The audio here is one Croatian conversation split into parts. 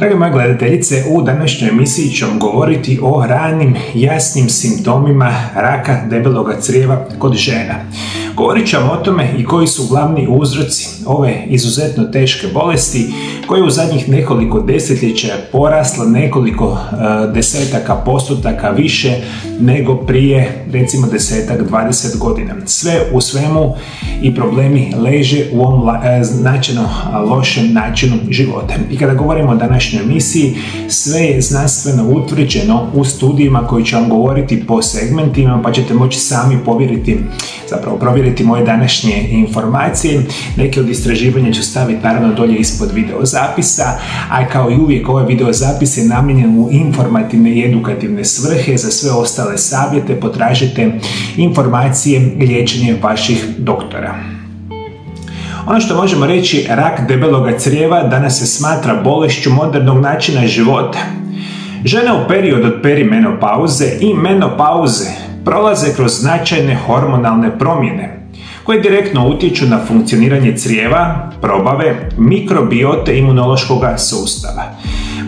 Drage moje gledateljice, u današnjoj emisiji ću vam govoriti o ranim jasnim simptomima raka debeloga crijeva kod žena. Govorit ću vam o tome i koji su glavni uzroci ove izuzetno teške bolesti koja je u zadnjih nekoliko desetljeća porasla nekoliko desetaka postotaka više nego prije recimo 10-20 godina. Sve u svemu i problemi leže u ovom značajno lošem načinu života. I kada govorimo o današnjoj emisiji, sve je znanstveno utvrđeno u studijima koji ću vam govoriti po segmentima, pa ćete moći sami provjeriti moje današnje informacije. Neke od istraživanja ću staviti naravno dolje ispod video zapisa, a kao i uvijek ovaj video zapis je namijenjen u informativne i edukativne svrhe. Za sve ostale savjete potražite informacije i liječenje vaših doktora. Ono što možemo reći, rak debeloga crijeva danas se smatra bolešću modernog načina života. Žene u periodu od perimenopauze i menopauze prolaze kroz značajne hormonalne promjene koje direktno utječu na funkcioniranje crijeva, probave, mikrobiote imunološkog sustava.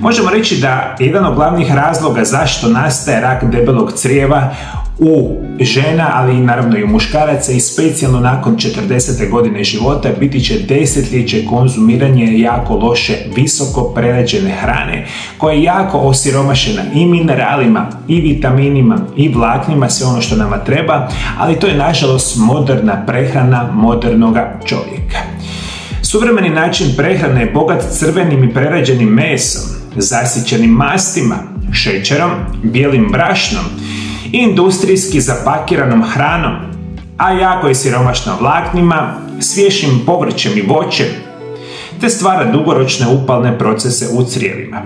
Možemo reći da jedan od glavnih razloga zašto nastaje rak debelog crijeva u žena, ali i naravno i u muškaraca i specijalno nakon 40. godine života biti će desetljeće konzumiranje jako loše visoko prerađene hrane koja je jako osiromašena i mineralima i vitaminima i vlaknima, sve ono što nama treba, ali to je nažalost moderna prehrana modernog čovjeka. Suvremeni način prehrane je bogat crvenim i prerađenim mesom, zasićenim mastima, šećerom, bijelim brašnom, industrijski zapakiranom hranom, a jako je siromašna vlaknima, svježim povrćem i voćem, te stvara dugoročne upalne procese u crijevima.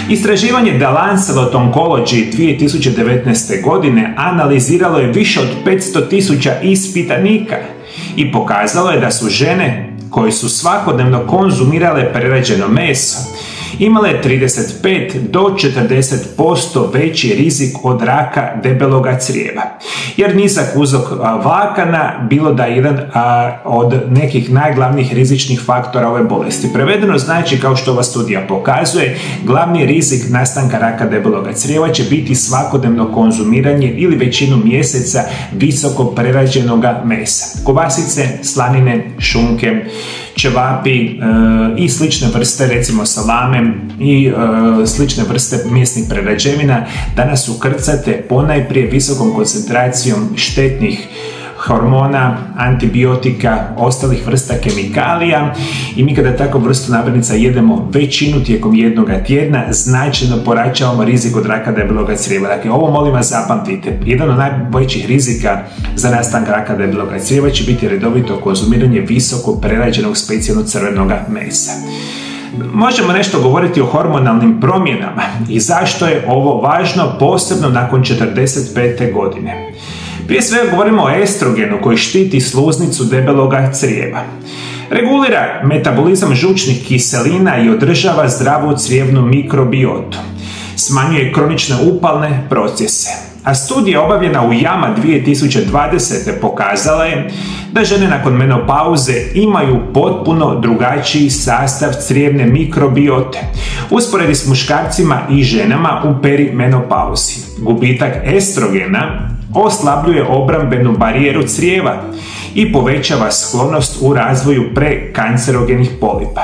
Istraživanje The Lancet Oncology 2019. godine analiziralo je više od 500.000 ispitanika i pokazalo je da su žene koje su svakodnevno konzumirale prerađeno meso imale 35 do 40% veći rizik od raka debeloga crijeva. Jer nizak uzrok vlakana bilo da je jedan od nekih najglavnijih rizičnih faktora ove bolesti. Prevedeno znači, kao što ova studija pokazuje, glavni rizik nastanka raka debeloga crijeva će biti svakodnevno konzumiranje ili većinu mjeseca visoko prerađenog mesa. Kobasice, slanine, šunke, ćevapi i slične vrste, recimo salame i slične vrste mesnih prerađevina danas su krcate ponajprije visokom koncentracijom štetnih hormona, antibiotika, ostalih vrsta kemikalija i mi kada takvu vrstu namirnica jedemo većinu tijekom jednog tjedna, značajno povećavamo rizik od raka debeloga crijeva. Dakle, ovo molim vas zapamtite. Jedan od najvećih rizika za nastanak raka debeloga crijeva će biti redovito konzumiranje visoko prerađenog specijalno crvenog mesa. Možemo nešto govoriti o hormonalnim promjenama i zašto je ovo važno, posebno nakon 45. godine. Prije svega govorimo o estrogenu koji štiti sluznicu debeloga crijeva. Regulira metabolizam žučnih kiselina i održava zdravu crijevnu mikrobiotu. Smanjuje kronične upalne procese. A studija obavljena u JAMA 2020. pokazala je da žene nakon menopauze imaju potpuno drugačiji sastav crijevne mikrobiote. Usporedi s muškarcima i ženama u perimenopauzi. Gubitak estrogena oslabljuje obrambenu barijeru crijeva i povećava sklonost u razvoju prekancerogenih polipa.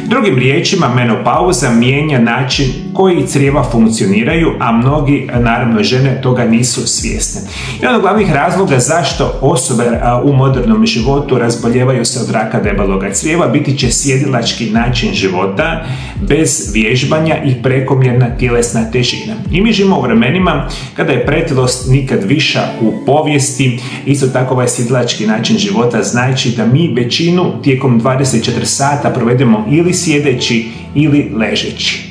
Drugim riječima, menopauza mijenja način koji crijeva funkcioniraju, a mnogi, naravno žene, toga nisu svjesne. Jedan od glavnih razloga zašto osobe u modernom životu razboljevaju se od raka debeloga crijeva biti će sjedilački način života bez vježbanja i prekomjerna tjelesna težina. I mi živimo u vremenima kada je pretilost nikad viša u povijesti. Isto tako ovaj sjedilački način života znači da mi većinu tijekom 24 sata provedemo ili sjedeći ili ležeći.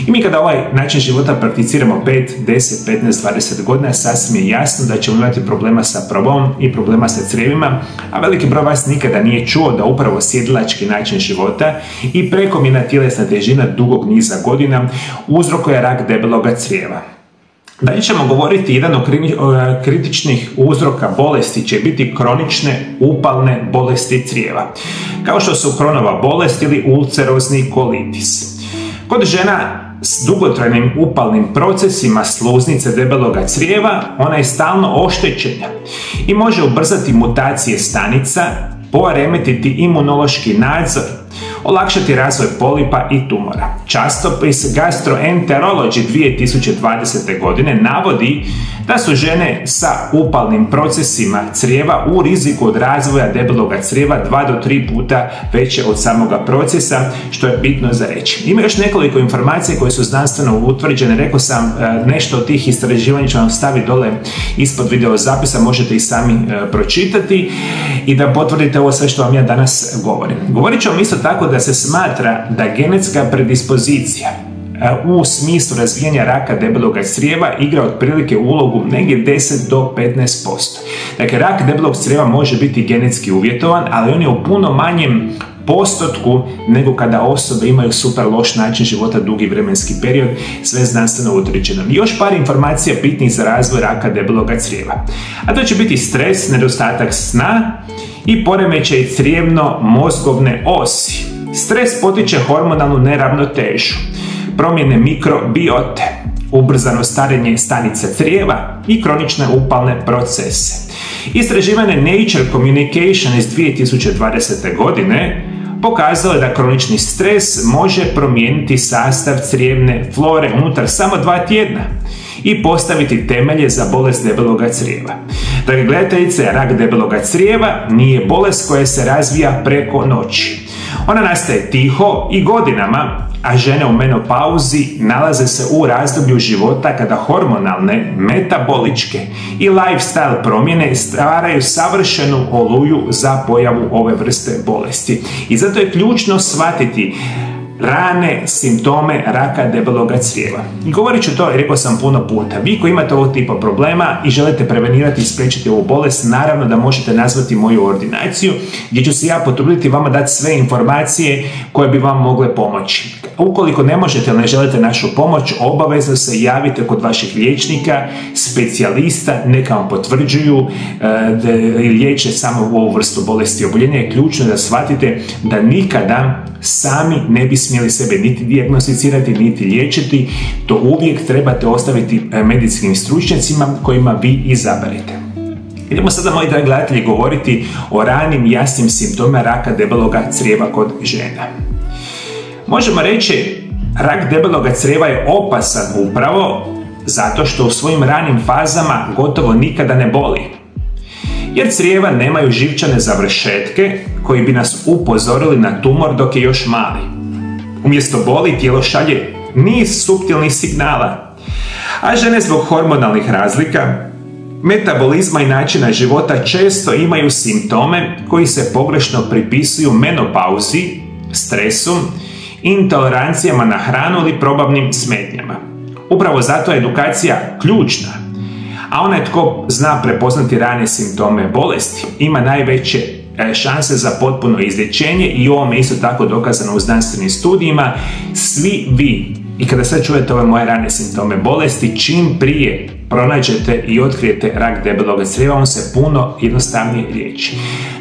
I mi kada ovaj način života prakticiramo 5, 10, 15, 20 godina, sasvim je jasno da ćemo imati problema sa probavom i problema sa crijevima, a veliki broj vas nikada nije čuo da upravo sjedilački način života i prekomjerna tjelesna težina dugog niza godina uzrokuje rak debeloga crijeva. Dalje ćemo govoriti, jedan od kritičnih uzroka bolesti će biti kronične upalne bolesti crijeva, kao što su Kronova bolest ili ulcerozni kolitis. Kod žena s dugotrajnim upalnim procesima sluznice debeloga crijeva, ona je stalno oštećena i može ubrzati mutacije stanica, poremetiti imunološki nadzor, olakšati razvoj polipa i tumora. Časopis Gastroenterology 2020. godine navodi da su žene sa upalnim procesima crijeva u riziku od razvoja debeloga crijeva 2 do 3 puta veće od samoga procesa, što je bitno za reći. Ima još nekoliko informacija koje su znanstveno utvrđene, rekao sam nešto od tih istraživanja, ću vam staviti dole ispod video zapisa, možete i sami pročitati i da potvrdite ovo sve što vam ja danas govorim. Govorit ću vam isto tako da se smatra da genetska predispozicija u smislu razvijanja raka debeloga crijeva igra otprilike ulogu negdje 10 do 15%. Dakle, rak debelog crijeva može biti genetski uvjetovan, ali on je u puno manjem postotku nego kada osobe imaju super loš način života dugi vremenski period, sve znanstveno utvrđeno. Još par informacija bitnih za razvoj raka debeloga crijeva. A to će biti stres, nedostatak sna i poremećaj crijevno-mozgovne osi. Stres potiče hormonalnu neravnotežu, promjene mikrobiote, ubrzano starenje stanice crijeva i kronične upalne procese. Istraživanje Nature Communication iz 2020. godine pokazalo je da kronični stres može promijeniti sastav crijevne flore unutar samo 2 tjedna i postaviti temelje za bolest debeloga crijeva. Dakle, gledateljice, rak debeloga crijeva nije bolest koja se razvija preko noći. Ona nastaje tiho i godinama, a žene u menopauzi nalaze se u razdoblju života kada hormonalne, metaboličke i lifestyle promjene stvaraju savršenu oluju za pojavu ove vrste bolesti. I zato je ključno shvatiti rane simptome raka debeloga crijeva. I govorit ću to, rekao sam puno puta, vi koji imate ovog tipa problema i želite prevenirati i spriječiti ovu bolest, naravno da možete nazvati moju ordinaciju, gdje ću se ja potruditi vama dati sve informacije koje bi vam mogle pomoći. Ukoliko ne možete ili ne želite našu pomoć, obavezno se javite kod vaših liječnika, specijalista, neka vam potvrđuju da liječe samo ovu vrstu bolesti. Oboljenja je ključno da shvatite da nikada sami ne bi smjeli sebe niti dijagnosticirati, niti liječiti. To uvijek trebate ostaviti medicinskim stručnjacima kojima vi izaberete. Idemo sada, moji dragi gledatelji, govoriti o ranim jasnim simptomima raka debeloga crijeva kod žena. Možemo reći, rak debeloga crijeva je opasan upravo zato što u svojim ranim fazama gotovo nikada ne boli. Jer crijeva nemaju živčane završetke koji bi nas upozorili na tumor dok je još mali. Umjesto boli, tijelo šalje niz suptilnih signala, a žene zbog hormonalnih razlika, metabolizma i načina života često imaju simptome koji se pogrešno pripisuju menopauzi, stresu, intolerancijama na hranu ili probavnim smetnjama. Upravo zato je edukacija ključna, a onaj tko zna prepoznati rane simptome bolesti ima najveće šanse za potpuno izlječenje i ovome isto tako dokazano u znanstvenim studijima. Svi vi, i kada sad čujete ove moje rane simptome bolesti, čim prije pronađete i otkrijete rak debeloga crijeva, on se puno jednostavnije liječi.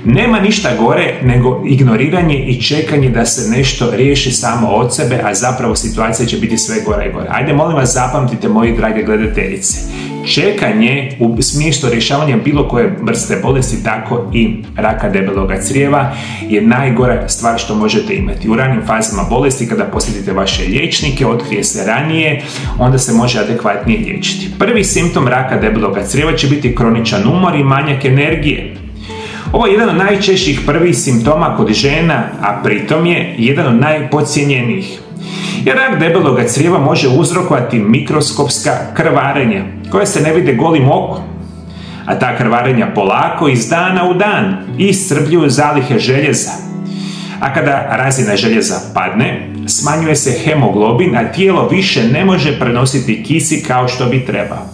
Nema ništa gore nego ignoriranje i čekanje da se nešto riješi samo od sebe, a zapravo situacija će biti sve gora i gora. Ajde, molim vas, zapamtite, moji drage gledateljice. Čekanje u smislu rješavanja bilo koje vrste bolesti, tako i raka debeloga crijeva, je najgora stvar što možete imati. U ranim fazama bolesti, kada posjetite vaše liječnike, otkrije se ranije, onda se može adekvatnije liječiti. Prvi simptom raka debeloga crijeva će biti kroničan umor i manjak energije. Ovo je jedan od najčešćih prvih simptoma kod žena, a pritom je jedan od najpodcijenjenijih. Jer rak debeloga crijeva može uzrokovati mikroskopska krvarenja koja se ne vide golim okom, a ta krvarenja polako iz dana u dan iscrpljuju zalihe željeza. A kada razina željeza padne, smanjuje se hemoglobin, a tijelo više ne može prenositi kisik kao što bi trebao.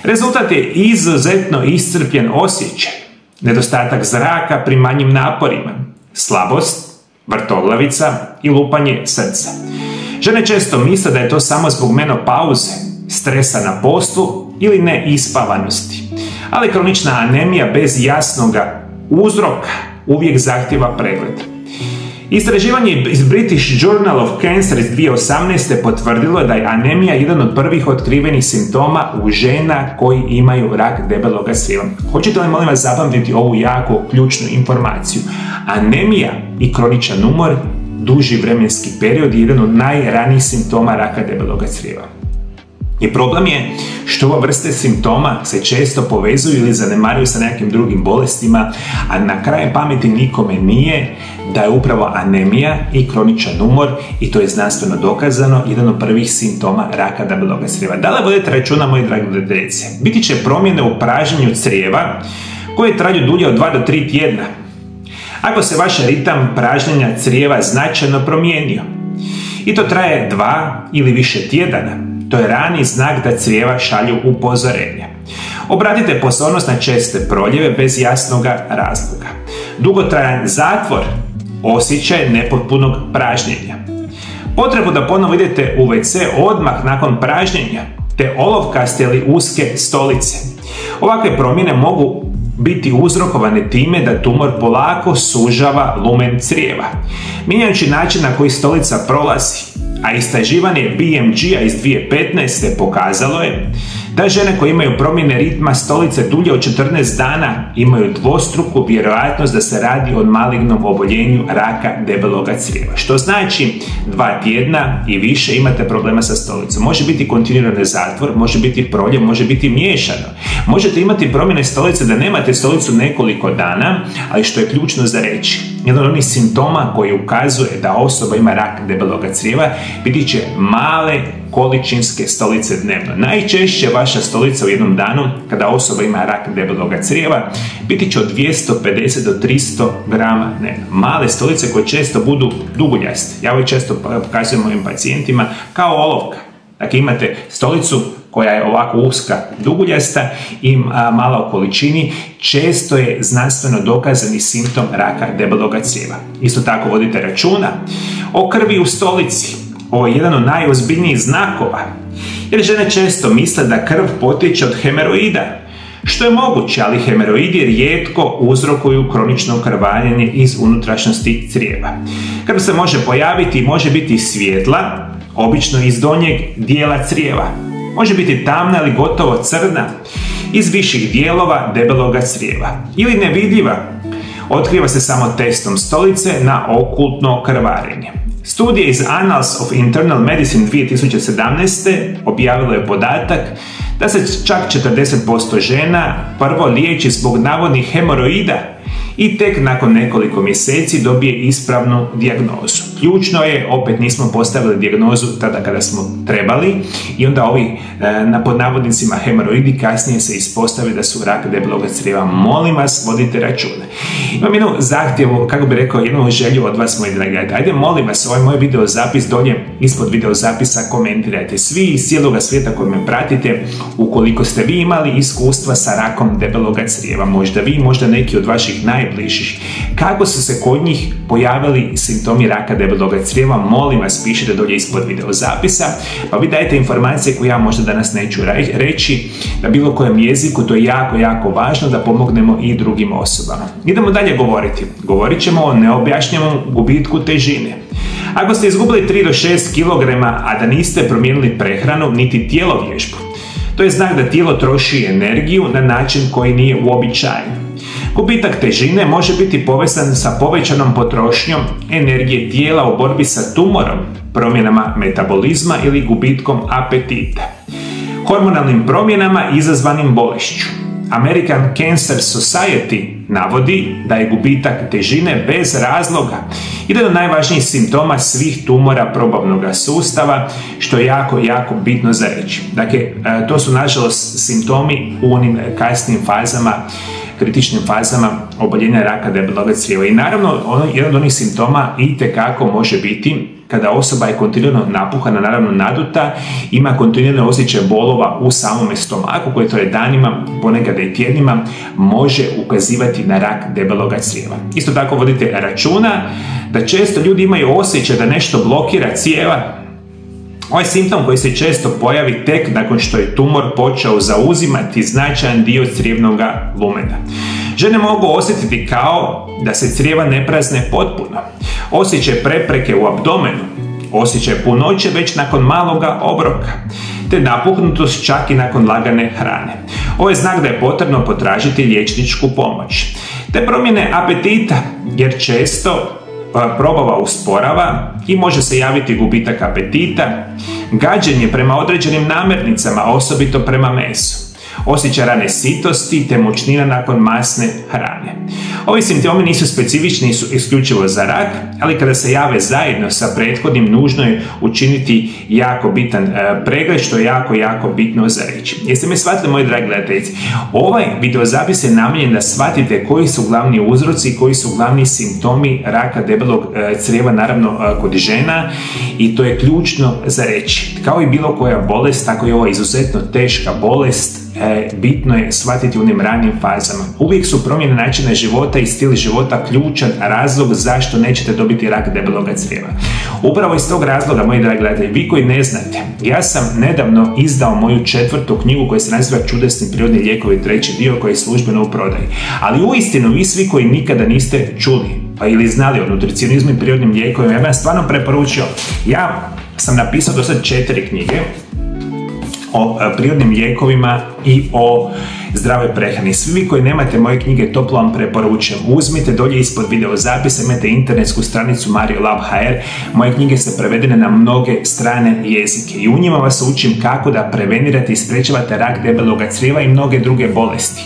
Rezultat je izuzetno iscrpljen osjećaj, nedostatak zraka pri manjim naporima, slabost, vrtoglavica i lupanje srca. Žene često misle da je to samo zbog menopauze, stresa na poslu ili neispavanosti. Ali kronična anemija bez jasnog uzroka uvijek zahtjeva pregled. Istraživanje iz British Journal of Cancer iz 2018. potvrdilo da je anemija jedan od prvih otkrivenih simptoma u žena koji imaju rak debeloga crijeva. Hoćete li, molim vas, zapamtiti ovu jako ključnu informaciju? Anemija i kroničan umor duži vremenski period je jedan od najranijih simptoma raka debeloga crijeva. I problem je što ova vrste simptoma se često povezuju ili zanemaruju sa nekim drugim bolestima, a na kraju pameti nikome nije da je upravo anemija i kroničan umor, i to je znanstveno dokazano, jedan od prvih simptoma raka debeloga crijeva. Da li vodite računa, moji dragi djece? Biti će promjene u pražnjenju crijeva koje traju dulje od 2 do 3 tjedna. Ako se vaš ritam pražnjenja crijeva značajno promijenio i to traje 2 ili više tjedana, to je rani znak da crijeva šalju upozorenje. Obratite pozornost na česte proljeve bez jasnog razloga. Dugotrajan zatvor, osjećaj nepotpunog pražnjenja. Potrebu da ponovo idete u WC odmah nakon pražnjenja, te olovkaste ili uske stolice. Ovakve promjene mogu biti uzrokovane time da tumor polako sužava lumen crijeva. Mijenjajući način na koji stolica prolazi, a istraživanje BMG-a iz 2015. pokazalo je da žene koje imaju promjene ritma stolice dulje od 14 dana imaju dvostruku vjerojatnost da se radi o malignom oboljenju raka debeloga crijeva. Što znači 2 tjedna i više imate problema sa stolicom. Može biti kontinuirani zatvor, može biti proljev, može biti miješano. Možete imati promjene stolice da nemate stolicu nekoliko dana, ali što je ključno za reći, jedan od onih simptoma koji ukazuje da osoba ima rak debeloga crijeva biti će male količinske stolice dnevno. Najčešće vaša stolica u jednom danu, kada osoba ima rak debeloga crijeva, biti će od 250 do 300 grama dnevno. Male stolice koje često budu duguljaste. Ja ovo često pokazujem mojim pacijentima kao olovka. Dakle, imate stolicu koja je ovako uska, duguljasta i mala u količini, često je znanstveno dokazani simptom raka debeloga crijeva. Isto tako vodite računa o krvi u stolici. Ovo je jedan od najozbiljnijih znakova, jer žene često misle da krv potječe od hemeroida, što je moguće, ali hemeroidi rijetko uzrokuju kronično krvarenje iz unutrašnjosti crijeva. Krv se može pojaviti i može biti svjetla, obično iz donjeg dijela crijeva. Može biti tamna ili gotovo crna iz viših dijelova debeloga crijeva. Ili nevidljiva, otkriva se samo testom stolice na okultno krvarenje. Studija iz Annals of Internal Medicine 2017. objavilo je podatak da se čak 40% žena prvo liječi zbog navodnih hemoroida i tek nakon nekoliko mjeseci dobije ispravnu dijagnozu. Ključno je, opet nismo postavili dijagnozu tada kada smo trebali i onda ovi pod navodnicima hemoroidi kasnije se ispostavi da su rak debeloga crijeva. Molim vas, vodite računa. Imam jednu zahtjevu, kako bi rekao, jednu želju od vas, moji dragi. Ajde, molim vas, ovaj moj videozapis dolje ispod videozapisa komentirajte. Svi iz cijeloga svijeta koji me pratite, ukoliko ste vi imali iskustva sa rakom debeloga crijeva, možda vi, možda neki od vaših najbližih, kako su se kod njih pojavili simptomi raka debeloga crijeva, molim vas, pišite dolje ispod videozapisa, pa vi dajte informacije koje ja možda danas neću reći na bilo kojem jeziku. To je jako, jako važno da pomognemo i drugim osobama. Idemo dalje govoriti. Govorit ćemo o neobjašnjenom gubitku težine. Ako ste izgubili 3 do 6 kg, a da niste promijenili prehranu niti tjelovježbu, to je znak da tijelo troši energiju na način koji nije uobičajen. Gubitak težine može biti povezan sa povećanom potrošnjom energije tijela u borbi sa tumorom, promjenama metabolizma ili gubitkom apetita, hormonalnim promjenama izazvanim bolešću. American Cancer Society navodi da je gubitak težine bez razloga jedan od najvažnijih simptoma svih tumora probavnog sustava, što je jako, jako bitno za reći. Dakle, to su nažalost simptomi u onim kasnim fazama, kritičnim fazama oboljenja raka debeloga crijeva. I naravno, jedan od onih simptoma itekako može biti kada osoba je kontinuirano napuhana, naravno naduta, ima kontinuirane osjećaje bolova u samome stomaku koje traje danima, ponekad i tjednima, može ukazivati na rak debeloga crijeva. Isto tako vodite računa da često ljudi imaju osjećaj da nešto blokira crijeva. Ovaj simptom koji se često pojavi tek nakon što je tumor počeo zauzimati značajan dio crijevnog lumena. Žene mogu osjetiti kao da se crijeva ne prazne potpuno, osjećaj prepreke u abdomenu, osjećaj punoće već nakon maloga obroka, te napuhnutost čak i nakon lagane hrane. Ovo je znak da je potrebno potražiti liječničku pomoć. Te promjene apetita, jer često probava usporava i može se javiti gubitak apetita, gađenje prema određenim namirnicama, osobito prema mesu, osjećaj rane sitosti te mučnina nakon masne hrane. Ovi simptomi nisu specifični, su isključivo za rak, ali kada se jave zajedno sa prethodnim, nužno je učiniti jako bitan pregled, što je jako bitno za reći. Jeste me shvatili, moji dragi gledatelji? Ovaj videozapis je namijenjen da shvatite koji su glavni uzroci, koji su glavni simptomi raka debelog crijeva, naravno kod žena, i to je ključno za reći. Kao i bilo koja bolest, tako i ova izuzetno teška bolest, bitno je shvatiti u onim ranijim fazama. Uvijek su promjene načina života i stil života ključan razlog zašto nećete dobiti rak debeloga crijeva. Upravo iz tog razloga, moji dragi gledatelji, vi koji ne znate, ja sam nedavno izdao moju 4. knjigu koja se naziva Čudesni prirodni lijekovi, 3. dio, koji je službeno u prodaji. Ali uistinu, vi svi koji nikada niste čuli pa ili znali o nutricionizmu i prirodnim lijekovima, ja bih vam stvarno preporučio. Ja sam napisao do sad 4 knjige o prirodnim lijekovima i o zdravoj prehrani. Svi vi koji nemate moje knjige, toplo vam preporučujem. Uzmite dolje ispod video zapisa, imate internetsku stranicu MarioLab.hr. Moje knjige su prevedene na mnoge strane jezike i u njima vas učim kako da prevenirate i sprečavate rak debeloga crijeva i mnoge druge bolesti.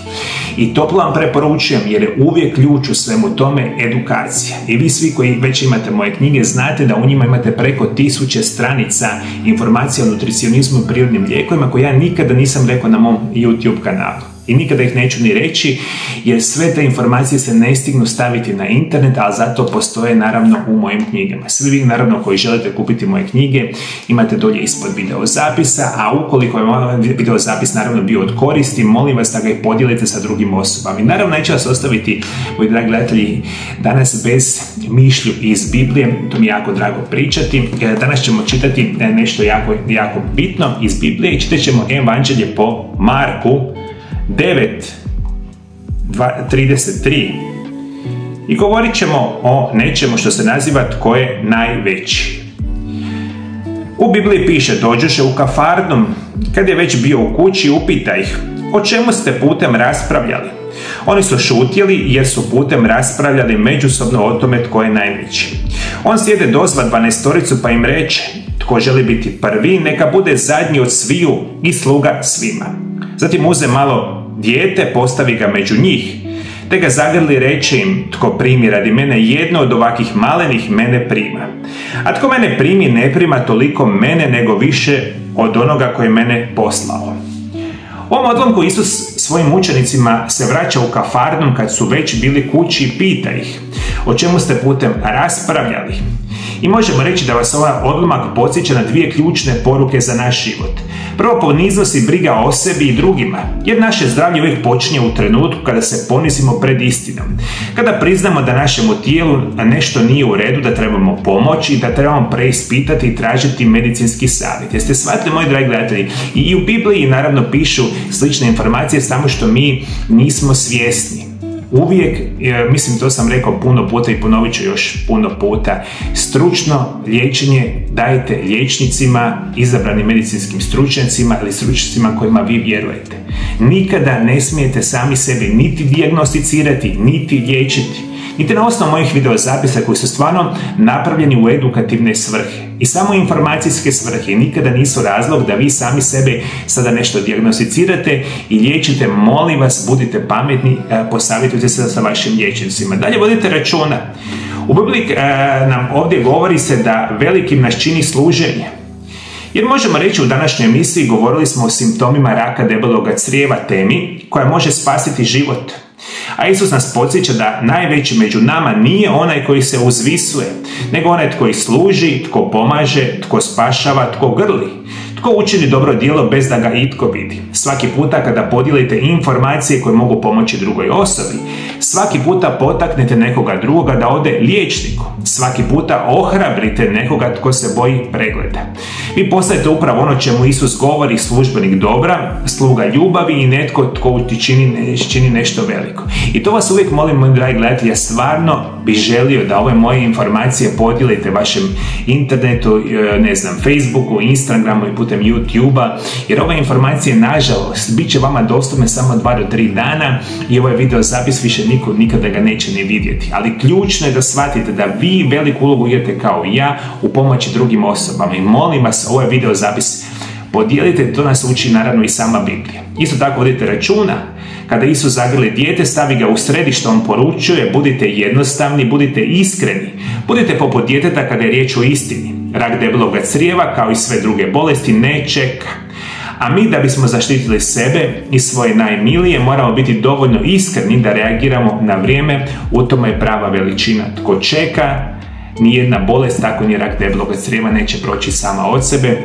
I toplo vam preporučujem, jer je uvijek ključ u svemu tome edukacija. I vi svi koji već imate moje knjige znate da u njima imate preko 1000 stranica informacija o nutricionizmu i prirodnim lijekovima koje ja nikada nisam rekao na mom YouTube kanalu. I nikada ih neću ni reći, jer sve te informacije se ne stignu staviti na internet, ali zato postoje naravno u mojim knjigama. Svi vi naravno koji želite kupiti moje knjige imate dolje ispod video zapisa, a ukoliko je ovaj video zapis naravno bio od koristi, molim vas da ga i podijelite sa drugim osobama. I naravno neću vas ostaviti, moji dragi gledatelji, danas bez mišlju iz Biblije, to mi je jako drago pričati. Danas ćemo čitati nešto jako bitno iz Biblije i čitat ćemo Evanđelje po Marku 9:33 i govorit ćemo o nečemu što se naziva tko je najveći. U Bibliji piše: dođoše u Kafarnum, kad je već bio u kući, upita ih: o čemu ste putem raspravljali? Oni su šutjeli jer su putem raspravljali međusobno o tome tko je najveći. On sjede dozva 12 pa im reče: tko želi biti prvi, neka bude zadnji od sviju i sluga svima. Zatim uze malo dijete, postavi ga među njih, te ga zagrli, reče im: tko primi radi mene jedno od ovakvih malenih, mene prima. A tko mene primi, ne prima toliko mene, nego više od onoga koji mene poslao. U ovom odlomku Isus svojim učenicima se vraća u Kafarnum kad su već bili kući i pita ih: o čemu ste putem raspravljali? I možemo reći da vas ovaj odlomak podsjeća na 2 ključne poruke za naš život. Prvo, poniznost i briga o sebi i drugima, jer naše zdravlje uvijek počinje u trenutku kada se ponizimo pred istinom. Kada priznamo da našemu tijelu nešto nije u redu, da trebamo pomoći, da trebamo preispitati i tražiti medicinski savjet. Jeste shvatili, moji dragi gledatelji? I u Bibliji naravno pišu slične informacije, samo što mi nismo svjesni. Uvijek, mislim to sam rekao puno puta i ponovit ću još puno puta, stručno liječenje dajte liječnicima, izabranim medicinskim stručnjacima ili stručnjacima kojima vi vjerujete. Nikada ne smijete sami sebi niti dijagnosticirati, niti liječiti, niti na osnovu mojih videozapisa koji su stvarno napravljeni u edukativne svrhe i samo informacijske svrhe, nikada nisu razlog da vi sami sebe sada nešto dijagnosticirate i liječite. Molim vas, budite pametni, posavjetujte se sa vašim liječnicima. Dalje vodite računa. U Bibliji nam ovdje govori se da velikim nas čini služenje. Jer možemo reći, u današnjoj emisiji govorili smo o simptomima raka debeloga crijeva, temi koja može spasiti život. A Isus nas podsjeća da najveći među nama nije onaj koji se uzvisuje, nego onaj tko služi, tko pomaže, tko spašava, tko grli, tko učini dobro djelo bez da ga itko vidi. Svaki puta kada podijelite informacije koje mogu pomoći drugoj osobi, svaki puta potaknete nekoga drugoga da ode liječniku, svaki puta ohrabrite nekoga tko se boji pregleda. Vi postajete upravo ono čemu Isus govori, službenik dobra, sluga ljubavi i netko tko ti čini nešto veliko. I to vas uvijek molim, moji dragi gledatelji, ja stvarno bih želio da ove moje informacije podijelite vašem internetu, ne znam, Facebooku, Instagramu i putem YouTube-a, jer ove informacije, nažalost, bit će vama dostupne samo 2 do 3 dana i ovaj video zapis više niko nikada ga neće ni vidjeti. Ali ključno je da shvatite da vi veliku ulogu igrate kao i ja u pomoći drugim osobama i molim vas, ovaj video zapis podijelite, to nas uči naravno i sama Biblija. Isto tako vodite računa, kada Isus zagrli dijete, stavi ga u središte, on poručuje, budite jednostavni, budite iskreni, budite poput djeteta kada je riječ o istini. Rak debeloga crijeva, kao i sve druge bolesti, ne čeka. A mi, da bismo zaštitili sebe i svoje najmilije, moramo biti dovoljno iskreni da reagiramo na vrijeme, u tome je prava veličina. Tko čeka, nijedna bolest, tako ni rak debeloga crijeva, neće proći sama od sebe.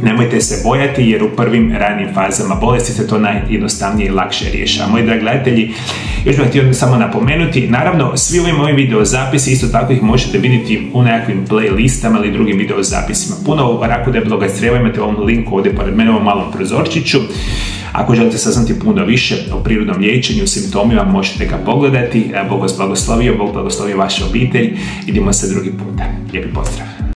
Nemojte se bojati, jer u prvim ranim fazama bolesti se to najjednostavnije i lakše rješava. Moji dragi gledatelji, još bih htio samo napomenuti, naravno svi ovi moji video zapisi isto tako ih možete vidjeti u nekakvim playlistama ili drugim video zapisima. Puno o raku debeloga crijeva imate u ovom linku ovdje pored mene, u ovom malom prozorčiću. Ako želite saznati puno više o prirodnom liječenju, simptomima, možete ga pogledati. Bog vas blagoslovio, Bog blagoslovio vašu obitelj. Vidimo se drugi puta. Lijepi pozdrav!